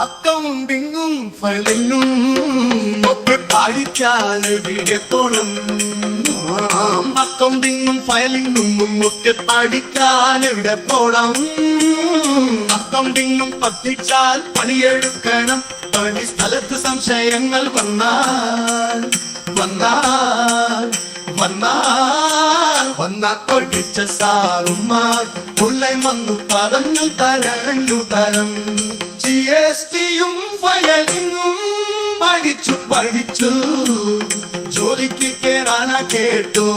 അക്കൗണ്ടിങ്ങും ഫയലിങ്ങും ഒക്കെ പഠിക്കാനെവിടെ പോണം. അക്കൗണ്ടിങ്ങും ഫയലിങ്ങും ഒക്കെ പഠിക്കാനെവിടെ പോണം. അക്കൗണ്ടിങ്ങും പഠിച്ചാൽ പണിയെടുക്കണം. പണി സ്ഥലത്ത് സംശയങ്ങൾ വന്നാൽ പഠിച്ച സാറുമാർ പുള്ളை വന്നു പറഞ്ഞു തരം. GSTയും ഫയലിങ്ങും പഠിച്ചു ജോലിക്ക് കേറാനാ കേട്ടു.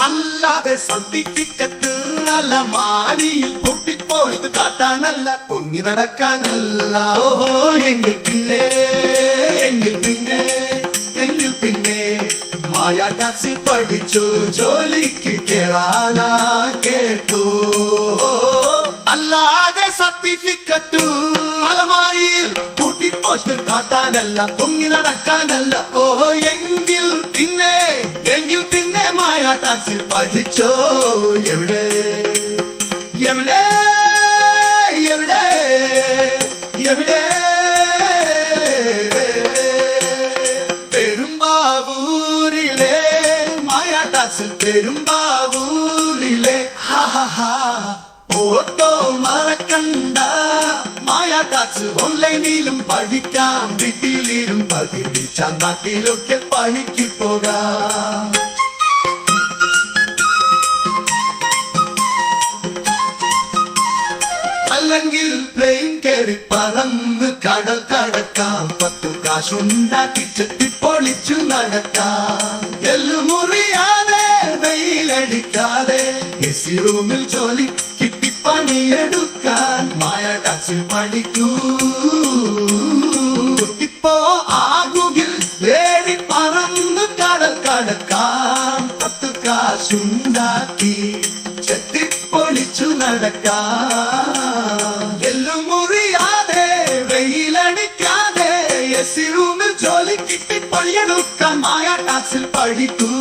അല്ലാതെ സർട്ടിഫിക്കറ്റ് അലമാരിയിൽ പൊട്ടിപ്പോയത് കാട്ടാനല്ല, പൊങ്ങി നടക്കാനല്ല. ഓഹോ എങ്കിൽ പിന്നെ മായ ടാക്സി പഠിച്ചു ജോലിക്ക് കേറാനാ കേട്ടു. അല്ലാതെ സർട്ടിഫിക്കറ്റ് അലമാരിയിൽ പൊട്ടിപ്പോയിട്ട് കാട്ടാനല്ല, പൊങ്ങി നടക്കാനല്ല. ഓഹോ എങ്കിൽ പിന്നെ മായ ടാക്സി പഠിച്ചോ. എവിടെ എവിടെ എവിടെ എവിടെ പെരുമ്പാവൂരിലെ മായ ടാക്സി പെരുമ്പാവൂരിലെ ഓട്ടോ മറക്കണ്ട. മായ ടാക്സ് ഓൺലൈനിലും പഠിക്കാം, വീട്ടിലും പഠിപ്പിച്ചാൽ നാട്ടിലൊക്കെ പണിക്ക് പോകാം. അല്ലെങ്കിൽ പ്ലെയിൻ കയറി പറന്ന് കടൽ കടക്കാം. 10 കാശുണ്ടാക്കി ചെത്തിപ്പൊളിച്ചു നടക്കാം. എല്ലുമുറിയാതെ വെയിലടിക്കാതെ AC റൂമിൽ ജോലി കിട്ടി പണിയെടുക്കാൻ മായ ടാക്സി പഠിക്കൂ. ഇപ്പോ ആകുകിൽ വേടി പറന്ന് കടൽ കടക്കാം. 10 കാശുണ്ടാക്കി ചെത്തിപ്പൊളിച്ചു നടക്കാം. എല്ലുമുറിയാതെ വെയിലടിക്കാതെ AC റൂമിൽ ജോലി കിട്ടി പണിയെടുക്കാൻ മായ ടാക്സിൽ പഠിക്കൂ.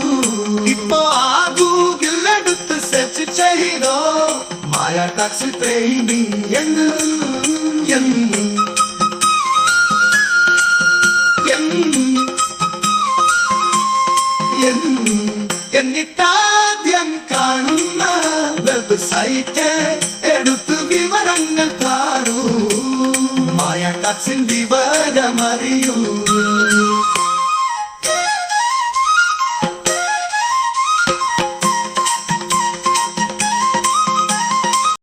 ഇപ്പോ ആകുകിൽ എടുത്ത് സെർച്ച് ചെയ്തോ മായ ടാക്സി ട്രെയിനിങ് എന്നിട്ടാദ്യം കാണുന്ന വെബ്സൈറ്റ് എടുത്ത് വിവരങ്ങൾ കാണൂ. മായ ടാക്സിൻ വിവരമറിയൂ.